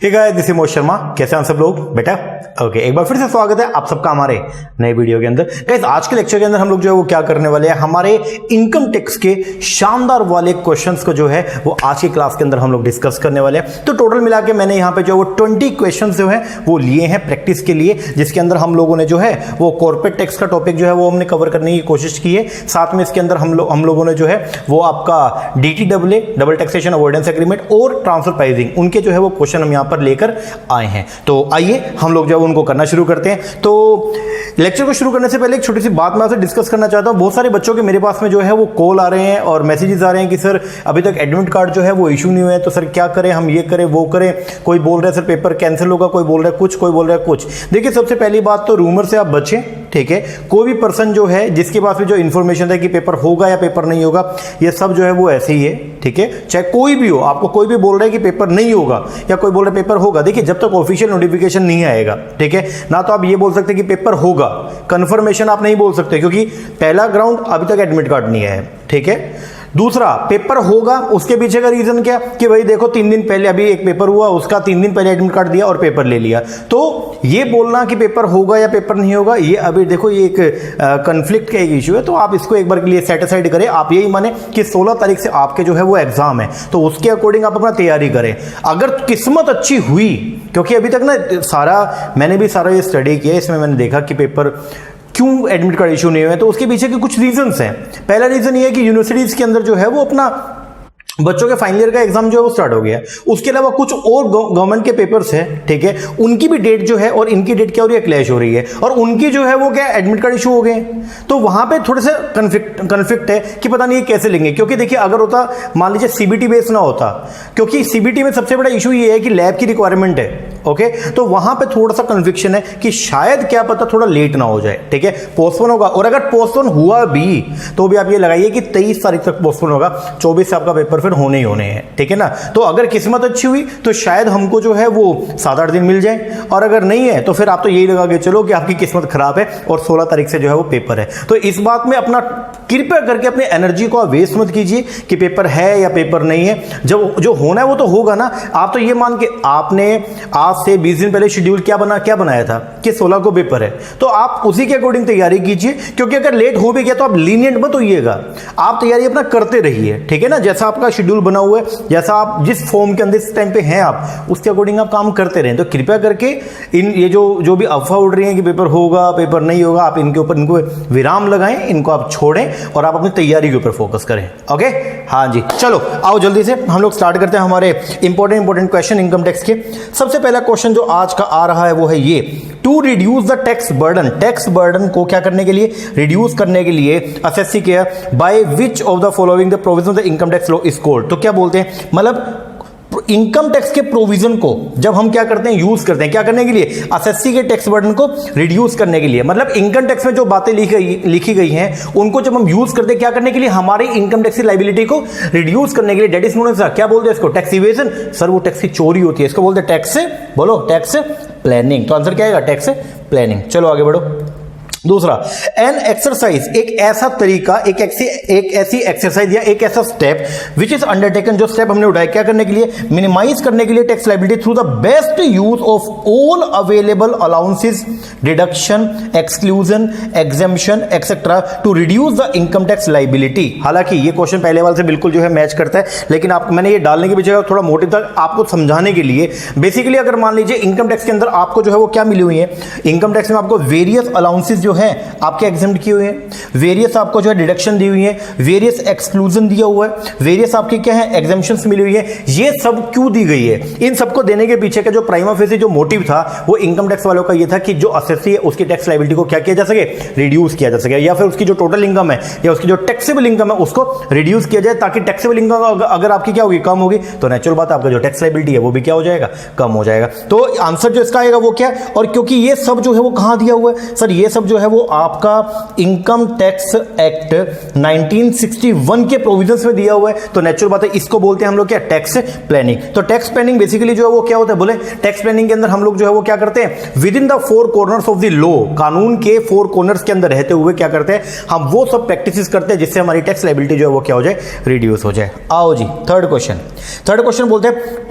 Hey guys, this is Mohit Sharma. कैसे हैं सब लोग बेटा? ओके, एक बार फिर से स्वागत है आप सबका हमारे नए वीडियो के अंदर। गाइस, आज के लेक्चर के अंदर हम लोग जो है वो क्या करने वाले हैं, हमारे इनकम टैक्स के शानदार वाले क्वेश्चंस को जो है वो आज की क्लास के अंदर हम लोग डिस्कस करने वाले हैं। तो टोटल मिला के मैंने यहाँ पे जो है वो 20 क्वेश्चंस जो है वो लिए हैं प्रैक्टिस के लिए, जिसके अंदर हम लोगों ने जो है वो कॉर्पोरेट टैक्स का टॉपिक जो है वो हमने कवर करने की कोशिश की है। साथ में इसके अंदर हम लोगों ने जो है वो आपका DTAA double taxation avoidance agreement और ट्रांसफर प्राइसिंग उनके जो है वो क्वेश्चन हम यहाँ पर लेकर आए हैं। तो आइए हम लोग जो है उनको करना शुरू करते हैं। तो लेक्चर को शुरू करने से पहले एक छोटी सी बात मैं आपसे डिस्कस करना चाहता हूं। बहुत सारे बच्चों के मेरे पास में जो है वो कॉल आ रहे हैं और मैसेजेस आ रहे हैं कि सर अभी तक एडमिट कार्ड जो है वो इशू नहीं हुआ है, तो सर क्या करें, हम ये करें वो करें। कोई बोल रहा है सर पेपर कैंसिल होगा, कोई बोल रहा है कुछ, कोई बोल रहा है कुछ। देखिए, सबसे पहली बात तो रूमर से आप बचें, ठीक है। कोई भी पर्सन जो है जिसके पास में जो इन्फॉर्मेशन है कि पेपर होगा या पेपर नहीं होगा, ये सब जो है वो ऐसे ही है, ठीक है। चाहे कोई भी हो, आपको कोई भी बोल रहा है कि पेपर नहीं होगा या कोई बोल रहा है पेपर होगा, देखिए जब तक ऑफिशियल नोटिफिकेशन नहीं आएगा, ठीक है ना, तो आप ये बोल सकते हैं कि पेपर होगा, कंफर्मेशन आप नहीं बोल सकते, क्योंकि पहला ग्राउंड अभी तक एडमिट कार्ड नहीं है, ठीक है। दूसरा, पेपर होगा, उसके पीछे का रीजन क्या कि भाई देखो 3 दिन पहले अभी एक पेपर हुआ, उसका 3 दिन पहले एडमिट कार्ड दिया और पेपर ले लिया। तो ये बोलना कि पेपर होगा या पेपर नहीं होगा, ये अभी देखो ये एक कन्फ्लिक्ट का एक इशू है। तो आप इसको एक बार के लिए सेट असाइड करें। आप यही माने कि 16 तारीख से आपके जो है वो एग्जाम है, तो उसके अकॉर्डिंग आप अपना तैयारी करें। अगर किस्मत अच्छी हुई, क्योंकि अभी तक ना मैंने भी सारा ये स्टडी किया, इसमें मैंने देखा कि पेपर क्यों एडमिट कार्ड इशू नहीं हुआ है, तो उसके पीछे के कुछ रीजंस हैं। पहला रीजन ये है कि यूनिवर्सिटीज के अंदर जो है वो अपना बच्चों के फाइनल ईयर का एग्जाम जो है वो स्टार्ट हो गया है। उसके अलावा कुछ और गवर्नमेंट के पेपर्स हैं, ठीक है, उनकी भी डेट जो है और इनकी डेट क्या हो रही है, क्लैश हो रही है, और उनकी जो है वो क्या एडमिट कार्ड इशू हो गए। तो वहां पे थोड़े से कन्फ्लिक्ट है कि पता नहीं ये कैसे लेंगे। क्योंकि देखिए, अगर होता मान लीजिए CBT बेस ना होता, क्योंकि CBT में सबसे बड़ा इशू ये है कि लैब की रिक्वायरमेंट है, ओके। तो वहां पे थोड़ा सा कन्फ्लिक्शन है कि शायद क्या पता थोड़ा लेट ना हो जाए, ठीक है, पोस्टपोन होगा। और अगर पोस्टपोन हुआ भी तो भी आप ये लगाइए कि 23 तारीख तक पोस्टपोन होगा, 24 से आपका पेपर फिर होने ही होने हैं, ठीक है ना। तो अगर किस्मत अच्छी हुई तो शायद हमको जो है वो 7-8 दिन मिल जाए, और अगर नहीं है तो फिर आप तो यही लगा के चलो कि आपकी किस्मत खराब है और 16 तारीख से जो है वो पेपर है। तो इस बात में अपना कृपया करके अपनी एनर्जी को वेस्ट मत कीजिए कि पेपर है या पेपर नहीं है। जब जो होना है वो तो होगा ना। आप तो ये मान के आपने आज से 20 दिन पहले शेड्यूल क्या बनाया था कि 16 को पेपर है, तो आप उसी के अकॉर्डिंग तैयारी कीजिए। क्योंकि अगर लेट हो भी गया तो आप लीनियंट मत होइएगा, आप तैयारी अपना करते रहिए, ठीक है ना। जैसा आपका शेड्यूल बना हुआ है, जैसा आप जिस फॉर्म के अंदर इस टाइम पे हैं आप, उसके अकॉर्डिंग आप काम करते रहें। तो कृपया करके ये जो भी अफवाह उड़ रही है कि पेपर होगा पेपर नहीं होगा, आप इनको विराम लगाएं, इनको आप छोड़ें और आप अपनी तैयारी के ऊपर फोकस करें। ओके, हाँ जी, चलो आओ जल्दी से हम लोग स्टार्ट करते हैं हमारे इंपॉर्टेंट क्वेश्चन इनकम टैक्स के। सबसे पहला क्वेश्चन जो आज का आ रहा है वो है ये, to reduce the tax burden को क्या करने के लिए, रिड्यूस करने के लिए असेसी किया by which of the following the provision of the income tax law is called. तो क्या बोलते हैं, मतलब इनकम टैक्स के प्रोविजन को जब हम क्या करते हैं, यूज करते हैं, क्या करने के लिए, असेसी के टैक्स बर्डन को रिड्यूस करने के लिए। मतलब इनकम टैक्स में जो बातें लिखी गई हैं उनको जब हम यूज करते हैं, क्या करने के लिए, हमारी इनकम टैक्स की लायबिलिटी को रिड्यूस करने के लिए। डेट इज नोन एज, क्या बोलते हैं इसको, टैक्स इवेजन। सर वो टैक्स की चोरी होती है, इसको बोलते हैं टैक्स, बोलो टैक्स प्लानिंग। तो आंसर क्या आएगा, टैक्स प्लानिंग। चलो आगे बढ़ो। दूसरा, एन एक्सरसाइज, एक ऐसा तरीका, एक ऐसी एक्सरसाइज या एक ऐसा स्टेप विच इज अंडरटेकन, जो स्टेप हमने उठाया क्या करने के लिए, मिनिमाइज करने के लिए tax liability through the best use of all available allowances, deduction, exclusion, exemption etcetera to reduce the income tax liability. हालांकि ये क्वेश्चन पहले वाले से बिल्कुल जो है मैच करता है, लेकिन मैंने ये डालने के पीछे थोड़ा मोटिव था आपको समझाने के लिए। बेसिकली अगर मान लीजिए इनकम टैक्स के अंदर आपको जो है वो क्या मिली हुई है, इनकम टैक्स में आपको वेरियस अलाउंसेस जो है आपके एग्जेम्प्ट किए हुए हैं, वेरियस आपको जो है डिडक्शन दी हुई है, वेरियस एक्सक्लूजन दिया हुआ है, वेरियस आपके क्या है एग्जेम्पशंस मिली हुई है। ये सब क्यों दी गई है, इन सबको देने के पीछे का जो प्राइमा फेसी जो मोटिव था वो इनकम टैक्स वालों का ये था कि जो असेसी है उसकी टैक्स लायबिलिटी को क्या किया जा सके, रिड्यूस किया जा सके, या फिर उसकी जो टोटल इनकम है या उसकी जो टैक्सेबल इनकम है उसको रिड्यूस किया जाए, ताकि टैक्सेबल इनकम अगर आपकी क्या होगी, कम होगी, तो नेचुरल बात है आपका जो टैक्स लायबिलिटी है वो भी क्या हो जाएगा, कम हो जाएगा। तो आंसर जो इसका आएगा वो क्या, और क्योंकि ये सब जो है वो कहां दिया हुआ है, सर ये सब जो है वो आपका इनकम टैक्स एक्ट 1961 के प्रोविजंस में दिया हुआ है। तो नेचुरल बात है इसको बोलते हैं हम लोग क्या, टैक्स प्लानिंग। तो टैक्स प्लानिंग बेसिकली जो है वो क्या होता है, बोले टैक्स प्लानिंग के अंदर हम लोग जो है वो क्या करते हैं, with in the four corners of the law, कानून के फोर कॉर्नर्स के अंदर रहते हुए क्या करते हैं, हम वो सब प्रैक्टिसेस करते हैं जिससे हमारी टैक्स लायबिलिटी जो है वो क्या हो जाए, रिड्यूस हो जाए। आओ जी थर्ड क्वेश्चन बोलते हैं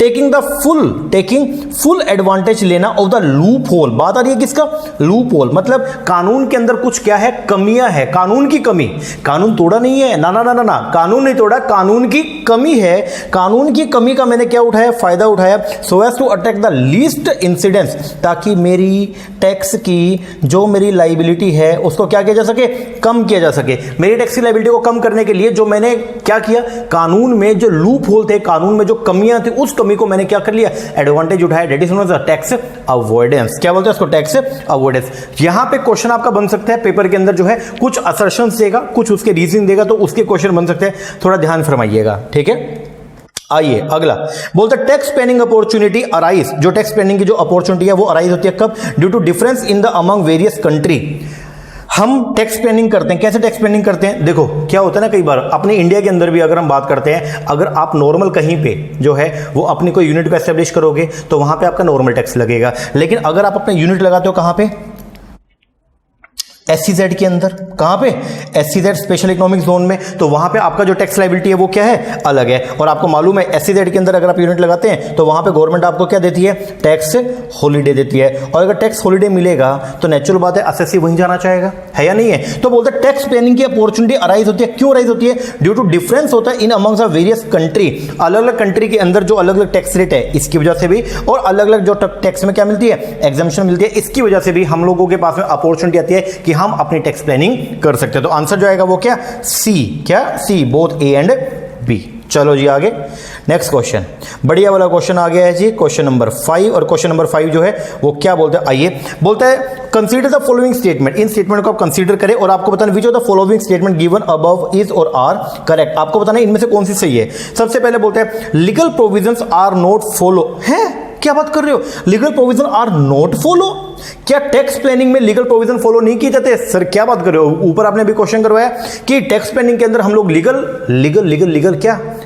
टेकिंग फुल एडवांटेज लेना ऑफ द लूप होल। बात आ रही है किसका, लूप होल, मतलब कानून के अंदर कुछ क्या है, कमियां है, कानून की कमी। कानून तोड़ा नहीं है, ना ना ना ना ना, कानून नहीं तोड़ा, कानून की कमी है। कानून की कमी का मैंने क्या उठाया, फायदा उठाया, so as to attack the least incidence, ताकि मेरी टैक्स की जो मेरी लाइबिलिटी है उसको क्या किया जा सके, कम किया जा सके। मेरी टैक्स की लाइबिलिटी को कम करने के लिए जो मैंने क्या किया, कानून में जो लूप होल थे, कानून में जो कमियां थी, उस कमी को मैंने क्या कर लिया, एडवांटेज उठाया। That is known as tax avoidance. क्या बोलते हैं उसको, टैक्स अवॉइडेंस। यहां पे क्वेश्चन आपका बन सकता है पेपर के अंदर जो है, कुछ असर्शंस देगा, कुछ उसके रीजन देगा, तो उसके क्वेश्चन बन सकते हैं, थोड़ा ध्यान फरमाइएगा, ठीक है। आइए अगला बोलते हैं टैक्स प्लानिंग अपॉर्चुनिटी अराइज। जो टैक्स प्लानिंग की जो अपॉर्चुनिटी है वो अराइज होती है कब, due to difference in the among various country. हम टैक्स प्लानिंग करते हैं, कैसे टैक्स प्लानिंग करते हैं, देखो क्या होता है ना, कई बार अपने इंडिया के अंदर भी अगर हम बात करते हैं, अगर आप नॉर्मल कहीं पे जो है वो अपनी कोई यूनिट को एस्टेब्लिश करोगे तो वहां पे आपका नॉर्मल टैक्स लगेगा। लेकिन अगर आप अपना यूनिट लगाते हो कहां पे, SEZ के अंदर, कहां पे, SEZ स्पेशल इकोनॉमिक जोन में, तो वहां पे आपका जो टैक्स लायबिलिटी है वो क्या है, अलग है। और आपको मालूम है SEZ के अंदर अगर आप यूनिट लगाते हैं तो वहां पे गवर्नमेंट आपको क्या देती है, टैक्स हॉलीडे देती है। और अगर टैक्स हॉलीडे मिलेगा तो नेचुरल बात है असेसी वहीं जाना चाहेगा, है या नहीं है। तो बोलते हैं टैक्स प्लानिंग की अपॉर्चुनिटी अराइज होती है, क्यों अराइज होती है, ड्यू टू डिफरेंस होता है इन अमंग्स द वेरियस कंट्री, अलग अलग कंट्री के अंदर जो अलग अलग टैक्स रेट है इसकी वजह से भी, और अलग अलग जो टैक्स में क्या मिलती है, एग्जम्पशन मिलती है, इसकी वजह से भी हम लोगों के पास में अपॉर्चुनिटी आती है कि हम अपनी टैक्स प्लानिंग कर सकते हैं। तो आंसर जो आएगा वो क्या, सी, क्या सी, बोथ ए एंड बी। चलो जी आगे नेक्स्ट क्वेश्चन, बढ़िया वाला क्वेश्चन आ गया है जी, क्वेश्चन नंबर 5। और क्वेश्चन नंबर 5 जो है वो क्या बोलते हैं, आइए बोलता है consider the following statement. In statement को आप कंसीडर करें और आपको बताना which of the following statement given above is और आर करेक्ट। आपको बताना इनमें से कौन सी सही है। सबसे पहले बोलते हैं legal provisions are not follow. है क्या बात कर रहे हो, legal provision are not follow, क्या टैक्स प्लानिंग में लीगल प्रोविजन फॉलो नहीं किए जाते? सर क्या बात कर रहे हो, ऊपर आपने भी क्वेश्चन करवाया कि टैक्स प्लानिंग के अंदर हम लोग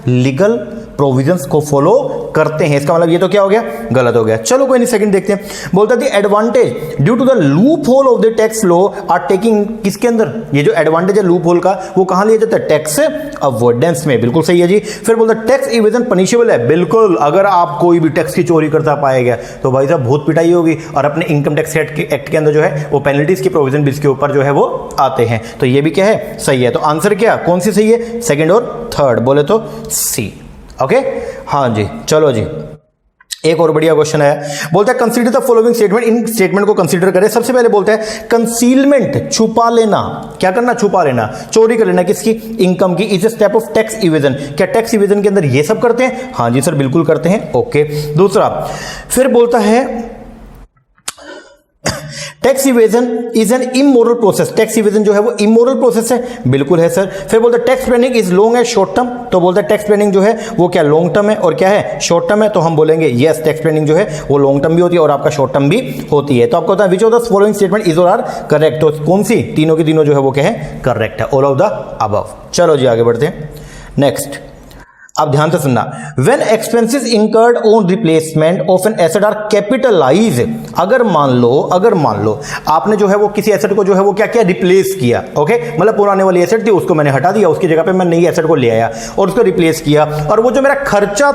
लीगल प्रोविजंस को फॉलो करते हैं। इसका मतलब ये तो क्या हो गया, गलत हो गया। चलो कोई नहीं, सेकंड देखते हैं। बोलता है advantage due to the loophole of the tax law are taking, किसके अंदर, ये जो एडवांटेज है लूप होल का वो कहां लिया जाता है, टैक्स अवॉइडेंस में। बिल्कुल सही है जी। फिर बोलता है टैक्स इवेजन पनिशेबल है। बिल्कुल, अगर आप कोई भी टैक्स की चोरी करता पाया गया तो भाई साहब बहुत पिटाई होगी, और अपने इनकम टैक्स एक्ट के अंदर जो है वो पेनल्टीज की प्रोविजन भी इसके ऊपर जो है वो आते हैं। तो ये भी क्या है, सही है। तो आंसर क्या, कौन सी सही है, सेकंड और थर्ड, बोले तो सी। ओके हाँ जी, चलो जी एक और बढ़िया क्वेश्चन है। बोलता है consider the following statement. In statement को कंसीडर करें। सबसे पहले बोलता है कंसीलमेंट, छुपा लेना। क्या करना, छुपा लेना, चोरी कर लेना, किसकी, इनकम की, is a step of tax evasion. क्या टैक्स इवेजन के अंदर ये सब करते हैं? हाँ जी सर बिल्कुल करते हैं। ओके दूसरा, फिर बोलता है tax evasion is an immoral process. Tax evasion जो है वो इमोरल प्रोसेस है। बिल्कुल है सर। फिर बोलते हैं tax planning is long and short term. तो बोलते हैं टैक्स प्लानिंग जो है वो क्या लॉन्ग टर्म है और क्या है, शॉर्ट टर्म है। तो हम बोलेंगे यस, टैक्स प्लानिंग जो है वो लॉन्ग टर्म भी होती है और आपका शॉर्ट टर्म भी होती है। तो आपको बताया which of the following statement is और आर करेक्ट। तो कौन सी, तीनों की तीनों जो है वो क्या है, करेक्ट है, ऑल ऑफ द अबव। चलो जी आगे बढ़ते हैं। नेक्स्ट, अब ध्यान से सुनना, when expenses incurred on replacement of an asset are capitalise. अगर मान लो आपने जो है वो किसी एसेट को जो है वो क्या किया, रिप्लेस किया। ओके, मतलब पुराने वाली एसेट थी उसको मैंने हटा दिया, उसकी जगह पे मैं नई एसेट को ले आया और उसको रिप्लेस किया, और वो जो मेरा खर्चा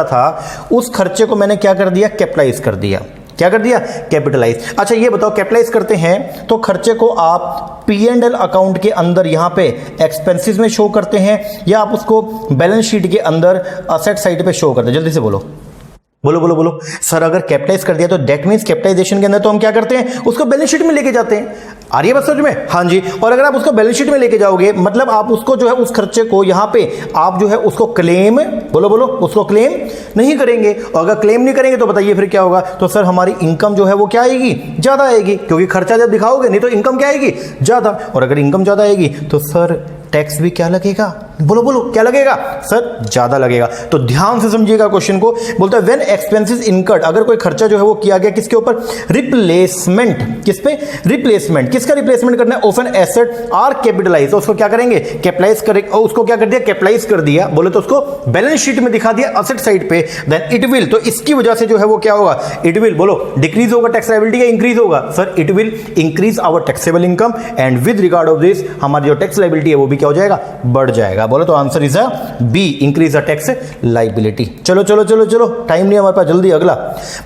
था उस खर्चे को मैंने क्या कर दिया, कैपिटलाइज कर दिया। क्या कर दिया, कैपिटलाइज। अच्छा ये बताओ, कैपिटलाइज करते हैं तो खर्चे को आप P&L अकाउंट के अंदर यहां पे एक्सपेंसेस में शो करते हैं, या आप उसको बैलेंस शीट के अंदर असेट साइड पे शो करते हैं? जल्दी से बोलो बोलो सर। अगर कैपिटलाइज कर दिया तो दैट मींस कैपिटलाइजेशन के अंदर तो हम क्या करते हैं, उसको बैलेंस शीट में लेके जाते हैं। आ रही है बात समझ में? हाँ जी। और अगर आप उसको बैलेंस शीट में लेके जाओगे मतलब आप उसको जो है उस खर्चे को यहां पे आप जो है उसको क्लेम, बोलो उसको क्लेम नहीं करेंगे। और अगर क्लेम नहीं करेंगे तो बताइए फिर क्या होगा? तो सर हमारी इनकम जो है वो क्या आएगी, ज्यादा आएगी, क्योंकि खर्चा जब दिखाओगे नहीं तो इनकम क्या आएगी, ज्यादा। और अगर इनकम ज्यादा आएगी तो सर टैक्स भी क्या लगेगा, बोलो बोलो क्या लगेगा सर, ज्यादा लगेगा। तो ध्यान से समझिएगा क्वेश्चन को। बोलता है व्हेन एक्सपेंसेस इनकर्ड, अगर कोई खर्चा जो है वो किया गया किसके ऊपर, रिप्लेसमेंट, किस पे, रिप्लेसमेंट, किसका रिप्लेसमेंट करना है, of an asset are capitalise, तो उसको क्या करेंगे, कैपिटलाइज करेंगे, और उसको क्या कर दिया, कैपिटलाइज कर दिया, बोले तो उसको बैलेंस शीट में दिखा दिया असेट साइड पे, देन इट विल, तो इसकी वजह से जो है वो क्या होगा, इट विल, बोलो डिक्रीज होगा टैक्स लायबिलिटी या इंक्रीज होगा, sir it will increase our taxable income and with regard of this हमारी जो टैक्स लायबिलिटी है वो भी क्या हो जाएगा, बढ़ जाएगा। बोलो तो answer is a B, increase the tax liability. चलो चलो चलो चलो, टाइम नहीं हमारे पास, जल्दी अगला।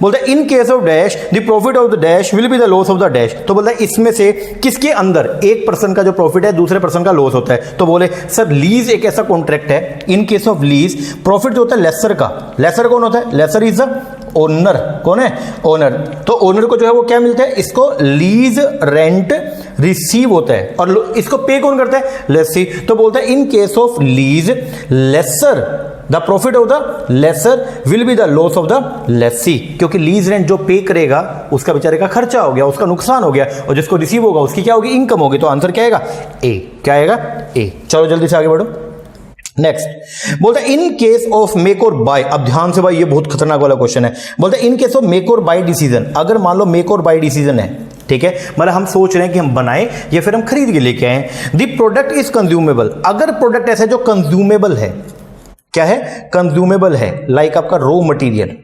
बोलता है in case of dash the profit of the dash will be the loss of the dash, तो बोलता है इसमें से किसके अंदर एक पर्सन का जो प्रॉफिट है दूसरे पर्सन का लॉस होता है, तो बोले सर लीज एक ऐसा कॉन्ट्रैक्ट है, in case of lease profit जो होता है लेसर का, लेसर कौन होता है, लेसर इज द ओनर, कौन है, ओनर, तो ओनर को जो है वो क्या मिलता है, इसको लीज रेंट रिसीव होता है, और इसको पे कौन करता है, लेसी, तो बोलता है in case of lease lesser the profit of the lesser will be the loss of the Lesi, क्योंकि लीज रेंट जो पे करेगा उसका बेचारे का खर्चा हो गया, उसका नुकसान हो गया, और जिसको रिसीव होगा उसकी क्या होगी, इनकम होगी, तो आंसर क्या आएगा, ए, क्या आएगा, ए। चलो जल्दी से आगे बढ़ो। नेक्स्ट बोलता है इन केस ऑफ मेक और बाय, अब ध्यान से भाई ये बहुत खतरनाक वाला क्वेश्चन है। बोलता है इन केस ऑफ मेक और बाय डिसीजन, अगर मान लो मेक और बाय डिसीजन है, ठीक है, मतलब हम सोच रहे हैं कि हम बनाएं या फिर हम खरीद के लेके आए, द प्रोडक्ट इज कंज्यूमेबल, अगर प्रोडक्ट ऐसा है जो कंज्यूमेबल है, क्या है, कंज्यूमेबल है, लाइक आपका रॉ मटेरियल,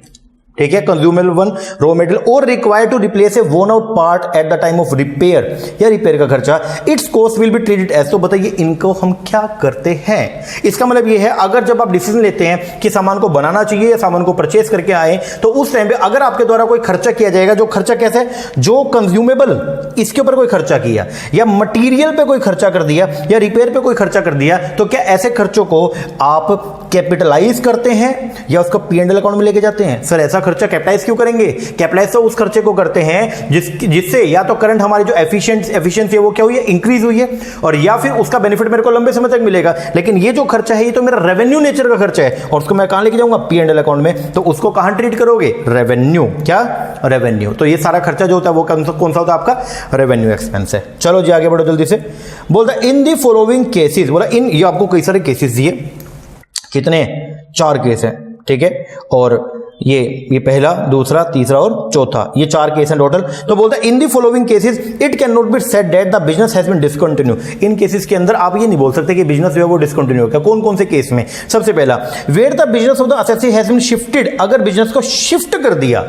ठीक है, कंज्यूमेबल वन रॉ मटेरियल, और required to replace a worn out part at the time of repair, या रिपेयर का खर्चा, its cost will be treated as, तो बताइए इनको हम क्या करते हैं। इसका मतलब ये है अगर जब आप डिसीजन लेते हैं कि सामान को बनाना चाहिए या सामान को परचेस करके आए, तो उस टाइम पे अगर आपके द्वारा कोई खर्चा किया जाएगा, जो खर्चा कैसे है, जो कंज्यूमेबल इसके ऊपर कोई खर्चा किया, या मटीरियल पे कोई खर्चा कर दिया, या रिपेयर पे कोई खर्चा कर दिया, तो क्या ऐसे खर्चों को आप कैपिटलाइज करते हैं या उसको P&L अकाउंट में लेके जाते हैं। सर ऐसा खर्चा कैपिटलाइज क्यों करेंगे, कैपिटलाइज तो उस खर्चे को करते हैं जिससे या तो करंट हमारी जो एफिशिएंसी है वो क्या हुई है, इंक्रीज हुई है, और या फिर उसका बेनिफिट मेरे को लंबे समय तक मिलेगा। लेकिन ये जो खर्चा है ये तो मेरा रेवेन्यू नेचर का खर्चा है, और उसको मैं कहां लेके जाऊंगा, P&L अकाउंट में, तो उसको कहां ट्रीट करोगे, रेवेन्यू, क्या, रेवेन्यू। तो ये सारा खर्चा जो होता है वो कौन सा होता है, आपका रेवेन्यू एक्सपेंस है। चलो जी आगे बढ़ो जल्दी से। बोलता है इन दी फॉलोइंग केसेस, बोला इन, ये आपको कई सारे केसेस दिए, कितने, 4 केस हैं, ठीक है, और ये पहला, दूसरा, तीसरा और चौथा, ये 4 केस हैं टोटल। तो बोलता है in the following cases it can not be said that the business has been discontinue, in cases के अंदर आप ये नहीं बोल सकते कि बिजनेस जो है वो डिसकंटिन्यू हो गया। कौन कौन से केस में, सबसे पहला where the business of the assessee has been shifted, अगर बिजनेस को शिफ्ट कर दिया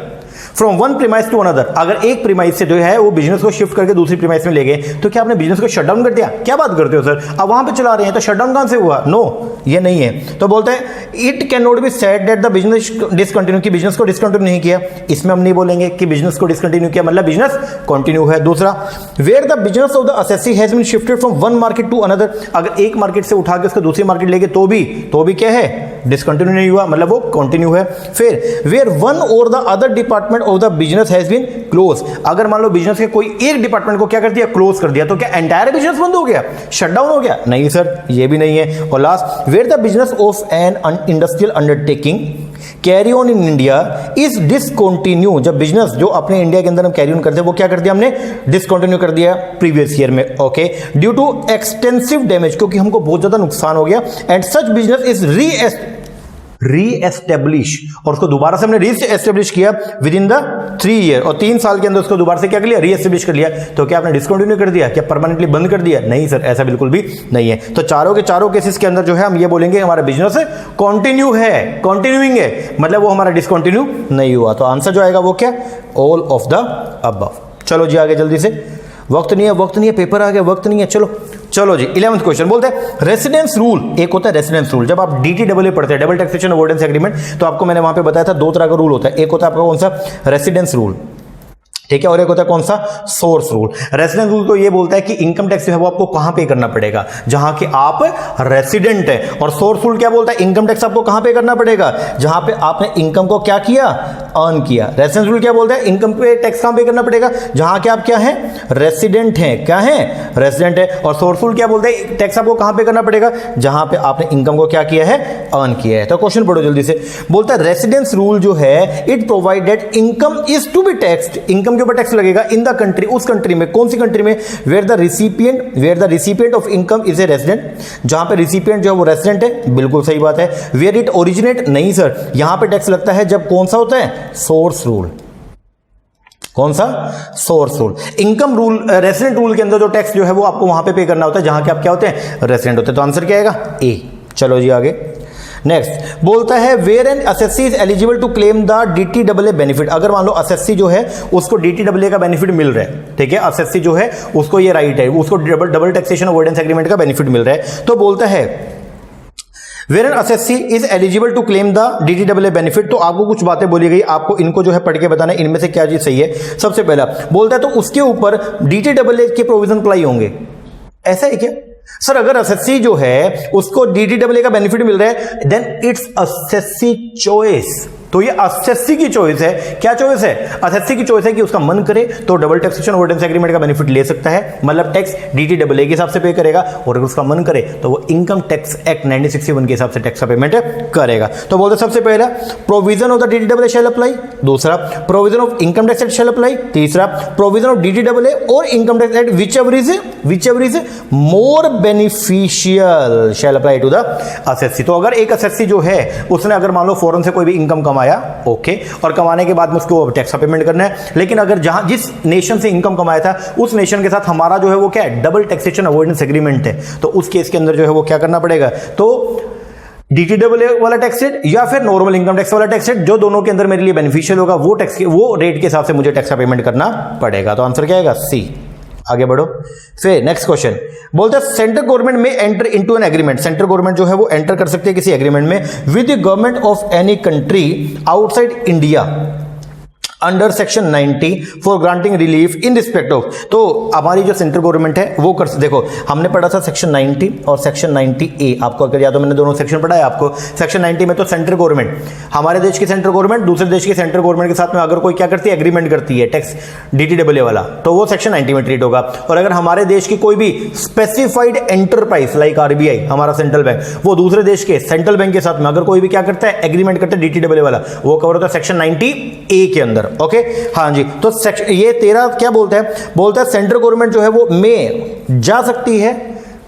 from one premise to another, अगर एक प्रीमाइस से जो है वो बिजनेस को शिफ्ट करके दूसरी प्रीमाइस में ले गए, तो क्या आपने बिजनेस को शटडाउन कर दिया, क्या बात करते हो सर, अब वहां पे चला रहे हैं तो शटडाउन कहां से हुआ, नो ये नहीं है। तो बोलते हैं it can not be said that the business discontinue, कि बिजनेस को डिसकंटिन्यू नहीं किया, इसमें हम नहीं बोलेंगे कि बिजनेस को डिसकंटिन्यू किया, मतलब बिजनेस कंटिन्यू है। दूसरा where the business of the assessee has been shifted from one market to another, अगर एक मार्केट से उठा के उसको दूसरी मार्केट ले गए तो भी क्या है, डिसकंटिन्यू नहीं हुआ, मतलब वो कंटिन्यू है। फिर वेयर वन और the other department of the business has been close, अगर मान लो बिजनेस के कोई एक डिपार्टमेंट को क्या कर दिया, क्लोज कर दिया, तो क्या एंटायर बिजनेस बंद हो गया, शटडाउन हो गया, नहीं सर ये भी नहीं है। और last where the business of an industrial undertaking carry on in India is discontinue, जब बिजनेस जो अपने इंडिया के अंदर हम कैरी ऑन करते हैं वो क्या कर दिया हमने, डिसकंटिन्यू कर दिया प्रीवियस ईयर में, okay, due to extensive damage, क्योंकि हमको बहुत ज्यादा नुकसान हो गया, and such business is reestablish, और उसको दोबारा से हमने रीएस्टेब्लिश किया विद इन द 3 ईयर, और 3 साल के अंदर उसको दोबारा से क्या कर लिया, रीएस्टेब्लिश कर लिया। तो क्या आपने डिसकंटिन्यू कर दिया, क्या परमानेंटली बंद कर दिया, नहीं सर ऐसा बिल्कुल भी नहीं है। तो चारों के चारों केसेस के अंदर जो है हम ये बोलेंगे हमारा बिजनेस कंटिन्यू है, कंटिन्यूइंग है, मतलब वो हमारा डिसकंटिन्यू नहीं हुआ। तो आंसर जो आएगा वो क्या, ऑल ऑफ द अबव। चलो जी आगे जल्दी से, वक्त नहीं है, पेपर आ गया, वक्त नहीं है। चलो जी 11th क्वेश्चन बोलते हैं रेसिडेंस रूल, एक होता है रेसिडेंस रूल, जब आप DTAA पढ़ते हैं, डबल टैक्सेशन अवॉइडेंस एग्रीमेंट, तो आपको मैंने वहां पे बताया था 2 तरह का रूल होता है, एक होता है आपका कौन सा, रेसिडेंस रूल, ठीक है, और एक होता है कौन सा, सोर्स रूल। रेसिडेंस रूल तो ये बोलता है कि इनकम टैक्स जो है वो आपको कहां पे करना पड़ेगा, जहां के आप रेसिडेंट है, और सोर्स रूल क्या बोलता है, इनकम टैक्स आपको कहां पे करना पड़ेगा, जहां पे आपने इनकम को क्या किया, अर्न किया। रेसिडेंस रूल क्या बोलता है, इनकम पे टैक्स कहां पे करना पड़ेगा, जहां के आप क्या है, रेसिडेंट हैं, क्या है, रेसिडेंट है। और सोर्स रूल क्या बोलता है, टैक्स आपको कहां पे करना पड़ेगा, जहां पे आपने इनकम को क्या किया है, अर्न किया है। तो क्वेश्चन पढ़ो जल्दी से। बोलता है रेसिडेंस रूल जो है it provided income is to be taxed, income के ऊपर टैक्स लगेगा इन द कंट्री, उस कंट्री में, कौन सी कंट्री में, where the recipient of income is a resident, जहां पे रिसिपिएंट जो है वो रेजिडेंट है, बिल्कुल सही बात है। वेयर इट ओरिजिनेट, नहीं सर, यहां पे टैक्स लगता है जब कौन सा होता है, सोर्स रूल, कौन सा, source rule. Income rule, resident rule के अंदर जो टैक्स जो है वो आपको वहां पे करना होता है जहां के आप क्या होते हैं, रेसिडेंट होते हैं। तो आंसर क्या आएगा, ए। चलो जी आगे, नेक्स्ट बोलता है where an assessee is eligible to claim the DTW benefit. अगर मान लो असेसी जो है उसको डीटीडब्ल्यू का बेनिफिट मिल रहा है, ठीक है, असेसी जो है उसको ये राइट है, उसको डबल टैक्सेशन अवॉइडेंस एग्रीमेंट का बेनिफिट मिल रहा है, तो बोलता है where an assessee is eligible to claim the DTW benefit. तो आपको कुछ बातें बोली गई, आपको इनको जो है पढ़ के बताना है इनमें से क्या चीज सही है। सबसे पहला बोलता है तो उसके ऊपर डीटीडब्ल्यू के प्रोविजन अप्लाई होंगे, ऐसा है क्या सर? अगर असेसी जो है उसको डीटीडब्ल्यू का बेनिफिट मिल रहा है देन इट्स असेसी चॉइस, तो ये असेसी की चॉइस है। क्या चॉइस है, असेसी की चॉइस है कि उसका मन करे तो डबल टैक्सेशन अवॉइडेंस एग्रीमेंट का बेनिफिट ले सकता है, मतलब टैक्स डीटीडब्ल्यू के हिसाब से पे करेगा, और अगर उसका मन करे तो वो इनकम टैक्स एक्ट 1961 के हिसाब से टैक्स का पेमेंट करेगा। तो बोलते सबसे पहला provision of the DTW shall apply, दूसरा provision of income tax act shall apply, तीसरा प्रोविजन ऑफ डीटीडब्ल्यू और income tax act whichever is more beneficial shall apply to the assessee. तो अगर एक असेसी जो है उसने अगर मान लो फॉरेन से कोई भी इनकम कमाया, ओके, और कमाने के बाद में उसको टैक्स का पेमेंट करना है, लेकिन अगर जहां जिस नेशन से इनकम कमाया था उस नेशन के साथ हमारा जो है वो क्या है, डबल टैक्सेशन अवॉइडेंस एग्रीमेंट है, तो उस केस के अंदर जो है वो क्या करना पड़ेगा, तो डीटीडब्ल्यू वाला टैक्स रेट या फिर नॉर्मल इनकम टैक्स वाला टैक्स रेट, जो दोनों के अंदर मेरे लिए बेनिफिशियल होगा वो टैक्स वो रेट के हिसाब से मुझे टैक्स का पेमेंट करना पड़ेगा। तो आंसर क्या आएगा, सी। आगे बढ़ो, फिर नेक्स्ट क्वेश्चन बोलते हैं सेंट्रल गवर्नमेंट में enter into an agreement. Central government जो है वो एंटर कर सकती है किसी एग्रीमेंट में with the government of any country outside India under section 90 for granting relief in respect of. तो हमारी जो सेंट्रल गवर्नमेंट है वो कर, देखो हमने पढ़ा था सेक्शन 90 और सेक्शन 90A, आपको अगर याद हो मैंने दोनों सेक्शन पढ़ा है आपको। सेक्शन 90 में तो सेंट्रल गवर्नमेंट, हमारे देश की सेंट्रल गवर्नमेंट दूसरे देश की सेंट्रल गवर्नमेंट के साथ में अगर कोई क्या करती है, एग्रीमेंट करती है टैक्स डीटीडब्ल्यू वाला, तो वो सेक्शन 90 में ट्रीट होगा। और अगर हमारे देश की कोई भी स्पेसिफाइड एंटरप्राइज लाइक आरबीआई हमारा सेंट्रल बैंक, वो दूसरे देश के सेंट्रल बैंक के साथ में अगर कोई भी क्या करता है, एग्रीमेंट करता है डीटीडब्ल्यू वाला, वो कवर होता है सेक्शन 90A के अंदर। ओके, हाँ जी, तो ये 13 क्या बोलता है सेंट्रल गवर्नमेंट जो है वो में जा सकती है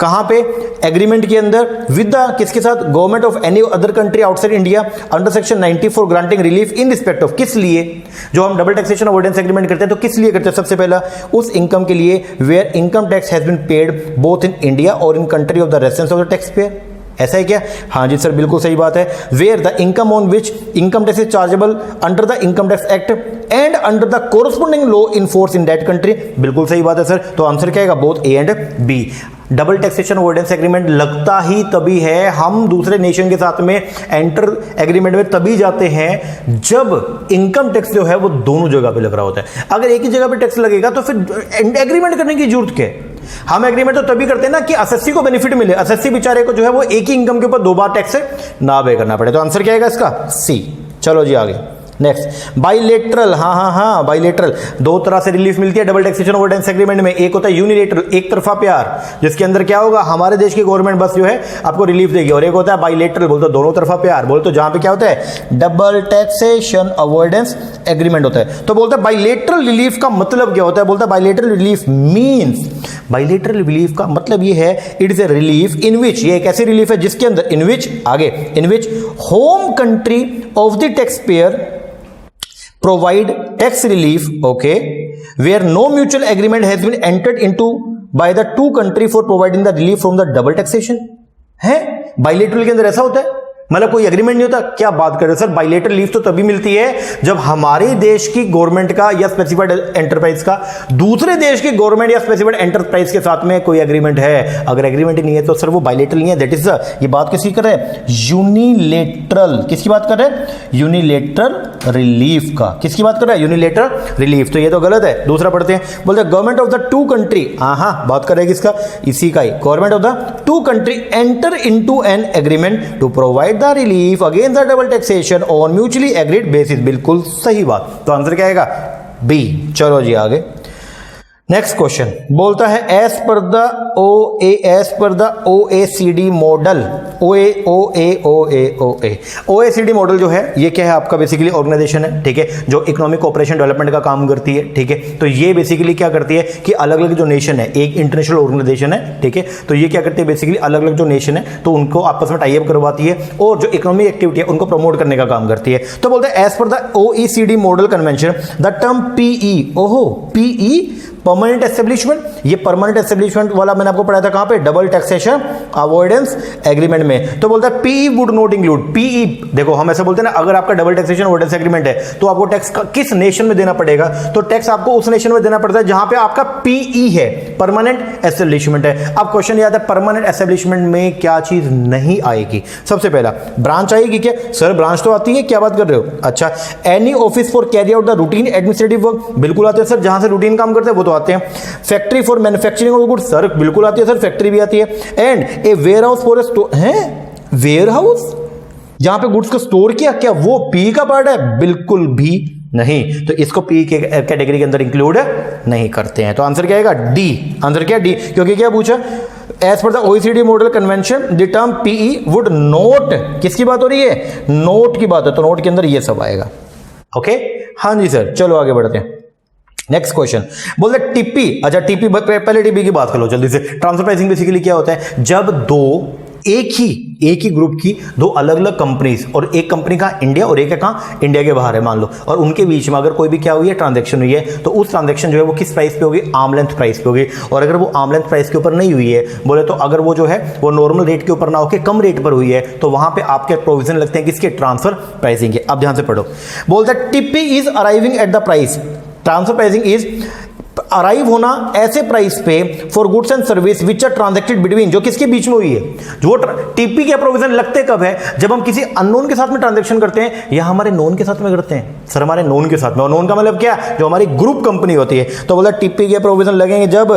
कहां पे, एग्रीमेंट के अंदर विद द किसके साथ, government of any other country outside India under section 90 for granting relief in respect of. किस लिए, जो हम डबल टैक्सेशन अवॉइडेंस एग्रीमेंट करते हैं तो किस लिए करते हैं, सबसे पहला उस इनकम के लिए where income tax has been paid both in India और in country of the residence of the tax payer. ऐसा है क्या, हाँ जी सर बिल्कुल सही बात है। Where the income on which income tax is chargeable under the income tax act and under the corresponding law in force in that country, बिल्कुल सही बात है सर। तो आंसर क्या आएगा, both A and B. Double taxation avoidance agreement लगता ही तभी है, हम दूसरे नेशन के साथ में एंटर एग्रीमेंट में तभी जाते हैं जब इनकम टैक्स जो है वो दोनों जगह पे लग रहा होता है। अगर एक ही जगह पे टैक्स लगेगा तो फिर एग्रीमेंट करने की जरूरत क्या है। हम एग्रीमेंट तो तभी करते हैं ना कि असेसी को बेनिफिट मिले, असेसी बेचारे को जो है वो एक ही इनकम के ऊपर 2 बार टैक्स ना पे करना पड़े। तो आंसर क्या आएगा इसका, सी। चलो जी आगे, नेक्स्ट बाइलेटरल। हाँ बाइलेटरल, 2 तरह से रिलीफ मिलती है डबल टैक्सेशन अवॉइडेंस एग्रीमेंट में। एक होता है यूनिलेटरल, एक तरफा प्यार, जिसके अंदर क्या होगा, हमारे देश की गवर्नमेंट बस जो है आपको रिलीफ देगी, और एक होता है बाइलेटरल, बोलते हैं दोनों तरफा प्यार, बोलते तो जहां पे क्या होता है, डबल टैक्सेशन अवॉइडेंस एग्रीमेंट होता है। तो बोलते हैं बाइलेटरल रिलीफ का मतलब क्या होता है, बोलता है bilateral relief means, bilateral relief का मतलब ये है it is a relief in which, ये एक ऐसी रिलीफ है जिसके अंदर इन विच, आगे in which home country of the tax payer provide tax relief, okay, where no mutual agreement has been entered into by the two country for providing the relief from the double taxation। है bilateral के अंदर ऐसा होता है, मतलब कोई agreement नहीं होता। क्या बात कर रहे हो सर, बाइलेटरल लीव तो तभी मिलती है जब हमारे देश की गवर्नमेंट का या स्पेसिफाइड एंटरप्राइज का दूसरे देश की गवर्नमेंट या स्पेसिफाइड एंटरप्राइज के साथ में कोई एग्रीमेंट है। अगर एग्रीमेंट ही नहीं है तो सर वो बाइलेटरल नहीं है। दैट इज ये बात किसकी कर रहे हैं, यूनिलेटरल। किसकी बात कर रहे हैं, यूनिलेटरल रिलीफ का। किसकी बात कर रहे हैं, यूनिलेटरल रिलीफ। तो ये तो गलत है। दूसरा पढ़ते हैं, बोलते हैं government of the two country, हाँ बात कर रहे हैं किसका, इसी का ही, government of the two country enter into an agreement to provide the relief against the double taxation on mutually agreed basis. बिल्कुल सही बात। तो आंसर क्या आएगा, बी। चलो जी आगे, नेक्स्ट क्वेश्चन बोलता है as per the OECD model OECD model जो है ये क्या है आपका बेसिकली ऑर्गेनाइजेशन है, ठीक है, जो इकोनॉमिक कोऑपरेशन डेवलपमेंट का काम करती है, ठीक है। तो ये बेसिकली क्या करती है कि अलग अलग जो नेशन है, एक इंटरनेशनल ऑर्गेनाइजेशन है, ठीक है, तो ये क्या करती है बेसिकली अलग अलग जो नेशन है तो उनको आपस में टाई अप करवाती है और जो इकोनॉमिक एक्टिविटी है उनको प्रमोट करने का काम करती है। तो बोलते हैं as per the OECD model convention the term PE permanent establishment, ये परमानेंट एस्टेब्लिशमेंट वाला मैंने आपको पढ़ाया था कहां पे, डबल टैक्सेशन अवॉइडेंस एग्रीमेंट में। तो बोलता है PE would not include, PE देखो हम ऐसे बोलते हैं ना, अगर आपका डबल टैक्सेशन अवॉइडेंस एग्रीमेंट है तो आपको टैक्स किस नेशन में देना पड़ेगा, तो टैक्स आपको उस नेशन में देना पड़ता है जहां पे आपका पीई है, परमानेंट एस्टेब्लिशमेंट है। अब क्वेश्चन याद है परमानेंट एस्टेब्लिशमेंट में क्या चीज नहीं आएगी, सबसे पहला ब्रांच आएगी क्या, सर ब्रांच तो आती है, क्या बात कर रहे हो, अच्छा any office for carry out the routine administrative work, बिल्कुल आते हैं सर, जहां से रूटीन काम करते हैं वो तो आते हैं। Factory for manufacturing of goods, sir बिल्कुल आती है सर, फैक्ट्री भी आती है। And a warehouse for a store, है वेयर हाउस जहां पे गुड्स को स्टोर किया, क्या वो पी का पार्ट है, बिल्कुल भी नहीं, तो इसको पी के कैटेगरी के अंदर इंक्लूड नहीं करते हैं। तो आंसर क्या आएगा, डी, आंसर क्या डी, क्योंकि क्या पूछा as per the OECD model convention the term PE would not, किसकी बात हो रही है, नोट की बात है, तो नोट के अंदर ये सब आएगा। ओके हाँ जी सर, चलो आगे बढ़ते हैं। नेक्स्ट क्वेश्चन बोलते टिप्पी, अच्छा टिप्पी पहले टिप्पी की बात कर लो जल्दी से। ट्रांसफर प्राइसिंग बेसिकली क्या होता है, जब दो एक ही ग्रुप की दो अलग अलग कंपनीज, और एक कंपनी का इंडिया और एक है कहां, इंडिया के बाहर है मान लो, और उनके बीच में अगर कोई भी क्या हुई है, ट्रांजैक्शन हुई है, तो उस ट्रांजैक्शन जो है वो किस प्राइस पे होगी, आर्म लेंथ प्राइस पे होगी। और अगर वो आर्म लेंथ प्राइस के ऊपर नहीं हुई है बोले तो, अगर वो जो है वो नॉर्मल रेट के ऊपर ना होकर कम रेट पर हुई है, तो वहां पे आपके प्रोविजन लगते हैं किसके, ट्रांसफर प्राइसिंग के। अब ध्यान से पढ़ो, बोलते हैं TP is arriving at the price, transfer pricing is arrive होना ऐसे प्राइस पे for goods and service which are transacted between, जो किसके बीच में हुई है, जो टीपी के प्रोविजन लगते कब है, जब हम किसी अननोन के साथ में ट्रांजैक्शन करते हैं या हमारे नोन के साथ में करते हैं, सर हमारे नोन के साथ में, और नोन का मतलब क्या, जो हमारी ग्रुप कंपनी होती है। तो बोला टीपी के प्रोविजन लगेंगे जब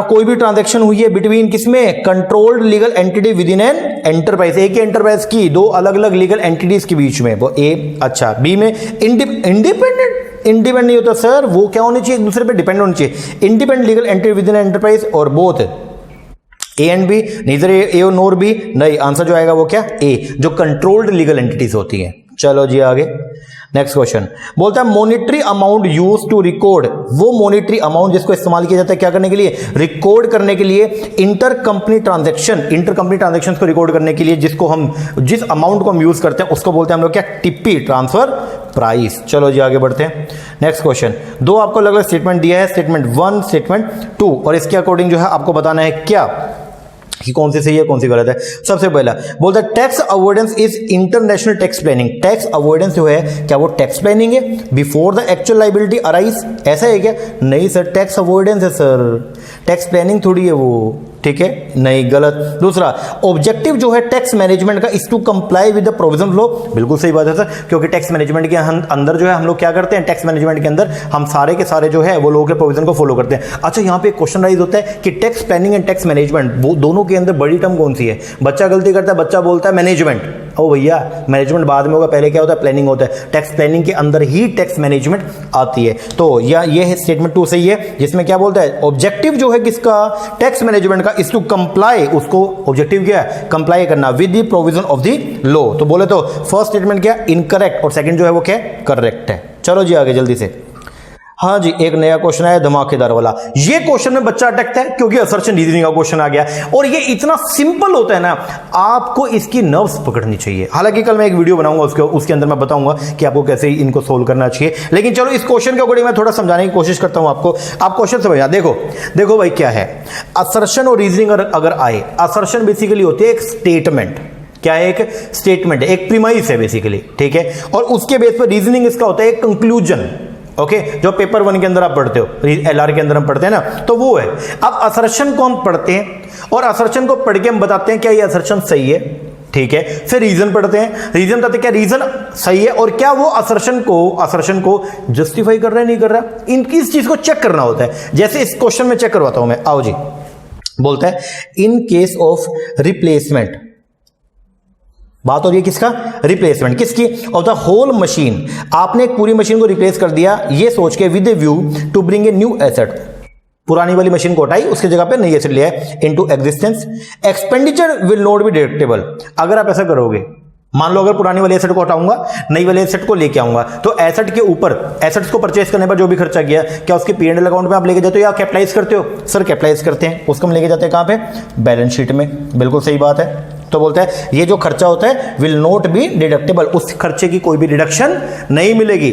कोई भी ट्रांजैक्शन हुई है बिटवीन किसमें, controlled legal entity with in an enterprise, एक ही एंटरप्राइज की दो अलग अलग लीगल एंटिटीज के बीच में, वो ए। अच्छा बी में इंडिपेंडेंट नहीं होता सर, वो क्या होनी चाहिए, एक दूसरे पे डिपेंड होनी चाहिए, independent legal entity within enterprise और both A and B, neither A और नोर बी, नहीं, आंसर जो आएगा वो क्या, ए, जो कंट्रोल्ड लीगल एंटिटीज होती हैं। चलो जी आगे नेक्स्ट क्वेश्चन बोलता है monetary amount use to record, वो मॉनिटरी अमाउंट जिसको इस्तेमाल किया जाता है क्या करने के लिए, रिकॉर्ड करने के लिए, इंटर कंपनी ट्रांजैक्शन को रिकॉर्ड करने के लिए, जिसको हम जिस अमाउंट को हम यूज करते हैं उसको बोलते हैं हम लोग क्या, टिप्पी, ट्रांसफर प्राइस। चलो जी आगे बढ़ते हैं। नेक्स्ट क्वेश्चन, दो आपको अलग अलग स्टेटमेंट दिया है, स्टेटमेंट 1 स्टेटमेंट 2, और इसके अकॉर्डिंग जो है आपको बताना है क्या कि कौन सी सही है कौन सी गलत है। सबसे पहला बोलता है tax avoidance is international tax planning, tax avoidance जो है क्या वो टैक्स प्लानिंग है before the actual liability arise, ऐसा है क्या, नहीं सर टैक्स अवॉइडेंस है सर, टैक्स प्लानिंग थोड़ी है वो, ठीक है, नहीं, गलत। दूसरा ऑब्जेक्टिव जो है टैक्स मैनेजमेंट का is to comply with the provision flow, बिल्कुल सही बात है सर, क्योंकि टैक्स मैनेजमेंट के अंदर जो है हम लोग क्या करते हैं, टैक्स मैनेजमेंट के अंदर हम सारे के सारे जो है वो लोगों के प्रोविजन को फॉलो करते हैं। अच्छा यहाँ पे एक क्वेश्चन राइज होता है कि tax planning and tax management वो दोनों के अंदर बड़ी टर्म कौन सी है, बच्चा गलती करता है, बच्चा बोलता है मैनेजमेंट, ओ भैया मैनेजमेंट बाद में होगा, पहले क्या होता है, प्लानिंग होता है, टैक्स प्लानिंग के अंदर ही टैक्स मैनेजमेंट आती है। तो ये है स्टेटमेंट 2 सही है, जिसमें क्या बोलता है ऑब्जेक्टिव जो है किसका, टैक्स मैनेजमेंट का इज टू कंप्लाई, उसको ऑब्जेक्टिव क्या है, कंप्लाई करना with the provision of the law. तो बोले तो फर्स्ट स्टेटमेंट क्या, इनकरेक्ट, और सेकंड जो है वो क्या, करेक्ट है। चलो जी आगे जल्दी से। हाँ जी एक नया क्वेश्चन आया धमाकेदार वाला, ये क्वेश्चन में बच्चा अटकता है क्योंकि असर्शन रीजनिंग का क्वेश्चन आ गया, और ये इतना सिंपल होता है ना, आपको इसकी नर्व्स पकड़नी चाहिए। हालांकि कल मैं एक वीडियो बनाऊंगा उसके अंदर मैं बताऊंगा कि आपको कैसे इनको सोल्व करना चाहिए, लेकिन चलो इस क्वेश्चन के अकॉर्डिंग मैं थोड़ा समझाने की कोशिश करता हूं आपको, आप क्वेश्चन समझना। देखो भाई क्या है असर्शन और रीजनिंग अगर आए, असर्शन बेसिकली होती है एक स्टेटमेंट, क्या है, एक स्टेटमेंट है, एक प्रीमाइस है बेसिकली, ठीक है, और उसके बेस पर रीजनिंग इसका होता है एक कंक्लूजन, ओके, जो पेपर 1 के अंदर आप पढ़ते हो, LR के अंदर हम पढ़ते हैं ना, तो वो है। अब असर्शन को हम पढ़ते हैं और असर्शन को पढ़ के हम बताते हैं क्या ये असर्शन सही है, ठीक है, फिर रीजन पढ़ते हैं, रीजन बताते हैं क्या रीजन सही है और क्या वो असर्शन को जस्टिफाई कर रहा है नहीं कर रहा, इनकी इस चीज को चेक करना होता है। जैसे इस क्वेश्चन में चेक करवाता हूं मैं, आओ जी, बोलता है इन केस ऑफ रिप्लेसमेंट बात हो रही है किसका? रिप्लेसमेंट। किसकी? Of the whole machine. आपने एक पूरी मशीन को रिप्लेस कर दिया ये सोच के with a view to bring a new asset. पुरानी वाली मशीन को हटाई, उसकी जगह पे नई एसेट लिया है into existence. Expenditure will not be deductible. अगर आप ऐसा करोगे, मान लो अगर पुरानी वाली एसेट को हटाऊंगा, नई वाली एसेट को लेके आऊंगा, तो एसेट के ऊपर, एसेट्स को परचेस करने पर जो भी खर्चा किया, क्या उसके P&L अकाउंट में आप लेके जाते हो या कैपिटलाइज करते हो? सर कैपिटलाइज करते हैं। उसको हम लेके जाते हैं कहां पे? बैलेंस शीट में। बिल्कुल सही बात है। तो बोलता है ये जो खर्चा होता है विल नॉट बी डिडक्टेबल, उस खर्चे की कोई भी डिडक्शन नहीं मिलेगी।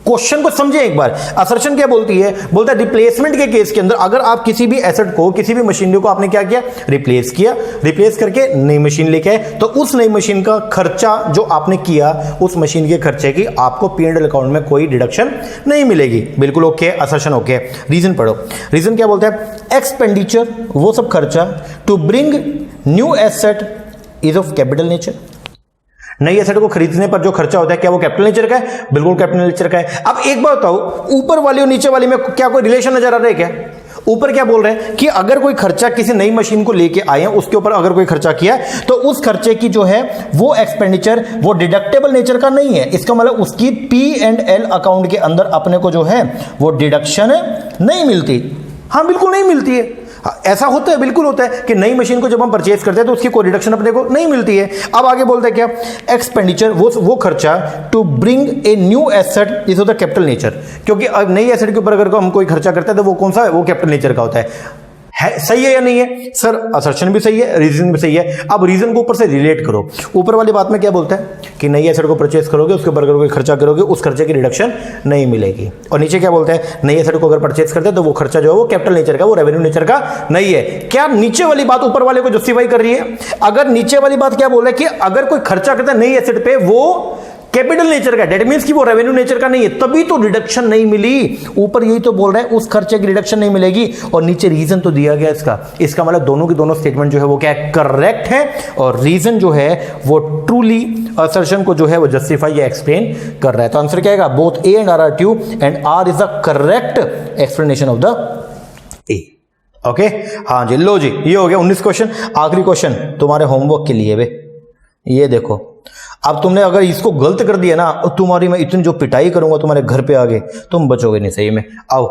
क्वेश्चन को समझे एक बार। असर्शन क्या बोलती है? बोलता है रिप्लेसमेंट के केस के अंदर अगर आप किसी भी एसेट को, किसी भी मशीनरी को आपने क्या किया? रिप्लेस किया, रिप्लेस करके नई मशीन लेके आए, तो उस नई मशीन का खर्चा जो आपने किया, उस मशीन के खर्चे की आपको P&L अकाउंट में कोई डिडक्शन नहीं मिलेगी। बिल्कुल ओके, असर्शन ओके। रीजन पढ़ो। रीजन क्या बोलता है? एक्सपेंडिचर, वो सब खर्चा to bring new asset is of capital nature. नई एसेट को खरीदने पर जो खर्चा होता है क्या वो कैपिटल नेचर का है? बिल्कुल कैपिटल नेचर का है। अब एक बात बताओ, ऊपर वाली और नीचे वाली में क्या कोई रिलेशन नजर आ रहा है क्या? ऊपर क्या बोल रहे हैं कि अगर कोई खर्चा किसी नई मशीन को लेके आए हैं, उसके ऊपर अगर कोई खर्चा किया तो उस खर्चे की जो है वो एक्सपेंडिचर वो डिडक्टेबल नेचर का नहीं है। इसका मतलब उसकी P&L अकाउंट के अंदर अपने को जो है वो डिडक्शन नहीं मिलती। हाँ बिल्कुल नहीं मिलती है। ऐसा होता है, बिल्कुल होता है कि नई मशीन को जब हम परचेज करते हैं तो उसकी कोई डिडक्शन अपने को नहीं मिलती है। अब आगे बोलते हैं क्या? एक्सपेंडिचर, वो खर्चा to bring a new asset is of the capital nature. क्योंकि अब नई एसेट के ऊपर अगर हम कोई खर्चा करते हैं तो वो कौन सा है? वो कैपिटल नेचर का होता है। सही है या नहीं है? सर असर्शन भी सही है, रीजन भी सही है। अब रीजन को ऊपर से रिलेट करो। ऊपर वाली बात में क्या बोलता है कि नई एसेट को परचेज करोगे, उसके ऊपर अगर कोई खर्चा करोगे, उस खर्चे की रिडक्शन नहीं मिलेगी। और नीचे क्या बोलता है? नई एसेट को अगर परचेज करते हैं तो वो खर्चा जो है वो कैपिटल नेचर का, वो रेवेन्यू नेचर का नहीं है। क्या नीचे वाली बात ऊपर वाले को जस्टिफाई कर रही है? अगर नीचे वाली बात क्या बोल रहा है कि अगर कोई खर्चा करता है नई एसेट पे वो कैपिटल नेचर का, डेट मींस कि वो रेवेन्यू नेचर का नहीं है, तभी तो रिडक्शन नहीं मिली। ऊपर यही तो बोल रहा है उस खर्चे की रिडक्शन नहीं मिलेगी, और नीचे रीजन तो दिया गया इसका मतलब दोनों की दोनों स्टेटमेंट जो है वो क्या है? करेक्ट है। और रीजन जो है वो ट्रूली असर्शन को जो है वो जस्टिफाई या एक्सप्लेन कर रहा है। तो आंसर क्या आएगा? Both A and R are true and R is the correct explanation of the A. Okay, हाँ जी, लो जी, ये हो गया 19 क्वेश्चन। आखिरी क्वेश्चन तुम्हारे होमवर्क के लिए बे, ये देखो। अब तुमने अगर इसको गलत कर दिया ना, तुम्हारी मैं इतनी जो पिटाई करूंगा तुम्हारे घर पे आगे, तुम बचोगे नहीं सही में। आओ,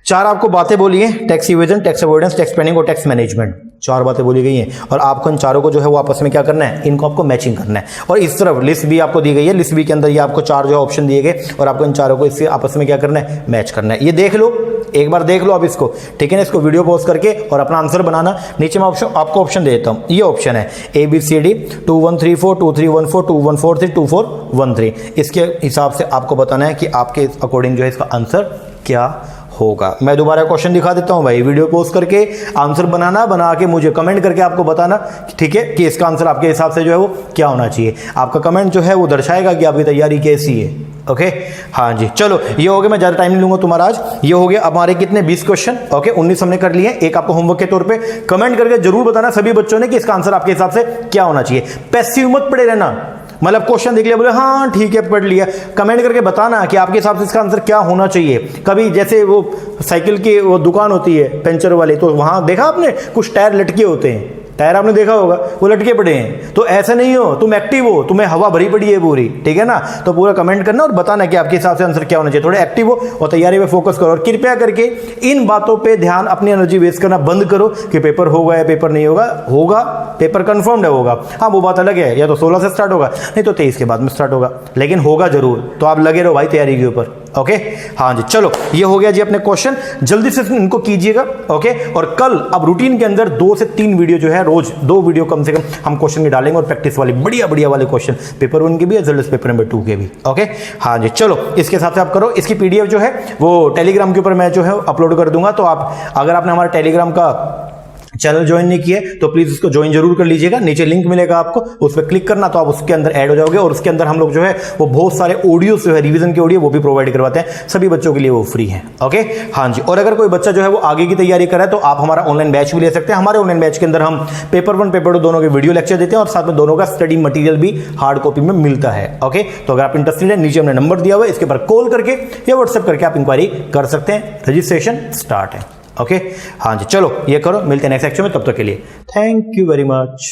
4 आपको बातें बोली है, tax evasion, tax avoidance, tax planning और टैक्स मैनेजमेंट। 4 बातें बोली गई हैं और आपको इन चारों को जो है वो आपस में क्या करना है? इनको आपको मैचिंग करना है। और इस तरफ लिस्ट भी आपको दी गई है, लिस्ट भी के अंदर ये आपको 4 जो ऑप्शन दिए गए और आपको इन चारों को इससे आपस में क्या करना है? मैच करना है। ये देख लो, एक बार देख लो आप इसको, ठीक है ना? इसको वीडियो पॉज करके और अपना आंसर बनाना। नीचे मैं आपको ऑप्शन दे देता हूं। ये ऑप्शन है ABCD 2134 2314 2143 2413। इसके हिसाब से आपको बताना है कि आपके अकॉर्डिंग जो है इसका आंसर क्या होगा। मैं दोबारा क्वेश्चन दिखा देता हूं भाई, वीडियो पोस्ट करके आंसर बना के मुझे कमेंट करके आपको बताना, ठीक है, कि इसका आंसर आपके हिसाब से जो है वो क्या होना चाहिए। आपका कमेंट जो है वो दर्शाएगा कि आपकी तैयारी कैसी है। ओके, हाँ जी, चलो ये हो गया। मैं ज्यादा टाइम नहीं लूंगा तुम्हारा आज। ये हो गया हमारे कितने 20 क्वेश्चन। ओके, 19 हमने कर लिए। एक आपको होमवर्क के तौर पे कमेंट करके जरूर बताना सभी बच्चों ने कि इसका आंसर आपके हिसाब से क्या होना चाहिए। पैसिव मत पड़े रहना, मतलब क्वेश्चन देख लिया बोले हाँ ठीक है पढ़ लिया, कमेंट करके बताना कि आपके हिसाब से इसका आंसर क्या होना चाहिए। कभी जैसे वो साइकिल की वो दुकान होती है पंचर वाले, तो वहां देखा आपने कुछ टायर लटके होते हैं, टायर आपने देखा होगा वो लटके पड़े हैं। तो ऐसे नहीं हो, तुम एक्टिव हो, तुम्हें हवा भरी पड़ी है पूरी, ठीक है ना? तो पूरा कमेंट करना और बताना कि आपके हिसाब से आंसर क्या होना चाहिए। थोड़े एक्टिव हो और तैयारी पे फोकस करो, और कृपया करके इन बातों पे ध्यान, अपनी एनर्जी वेस्ट करना बंद करो कि पेपर होगा या पेपर नहीं होगा। होगा, पेपर कंफर्म्ड है, होगा। हाँ वो बात अलग है, या तो 16 से स्टार्ट होगा, नहीं तो 23 के बाद में स्टार्ट होगा, लेकिन होगा जरूर। तो आप लगे रहो भाई तैयारी के ऊपर। ओके, हाँ जी, चलो ये हो गया जी अपने क्वेश्चन, जल्दी से इनको कीजिएगा। ओके, और कल अब रूटीन के अंदर 2 से 3 वीडियो जो है, रोज 2 वीडियो कम से कम हम क्वेश्चन के डालेंगे, और प्रैक्टिस वाली बढ़िया बढ़िया वाले क्वेश्चन, पेपर 1 के भी as well as paper number 2 के भी। ओके, हाँ जी, चलो इसके हिसाब से आप करो। इसकी PDF जो है वो टेलीग्राम के ऊपर मैं जो है अपलोड कर दूंगा, तो आप अगर आपने हमारे टेलीग्राम का चैनल ज्वाइन नहीं किए तो प्लीज उसको ज्वाइन जरूर कर लीजिएगा। नीचे लिंक मिलेगा आपको, उस पर क्लिक करना, तो आप उसके अंदर ऐड हो जाओगे। और उसके अंदर हम लोग जो है वो बहुत सारे ऑडियो जो है, रिवीजन के ऑडियो वो भी प्रोवाइड करवाते हैं, सभी बच्चों के लिए वो फ्री है। ओके, हाँ जी, और अगर कोई बच्चा जो है वो आगे की तैयारी कर रहा है तो आप हमारा ऑनलाइन बैच भी ले सकते हैं। हमारे ऑनलाइन बैच के अंदर हम पेपर 1 पेपर 2 दोनों के वीडियो लेक्चर देते हैं, और साथ में दोनों का स्टडी मटेरियल भी हार्ड कॉपी में मिलता है। ओके, तो अगर आप इंटरेस्टेड है, नीचे हमने नंबर दिया हुआ है, इसके ऊपर कॉल करके या व्हाट्सएप करके आप इंक्वायरी कर सकते हैं। रजिस्ट्रेशन स्टार्ट है। ओके, हाँ जी, चलो ये करो, मिलते हैं नेक्स्ट लेक्चर में, तब तक के लिए थैंक यू वेरी मच।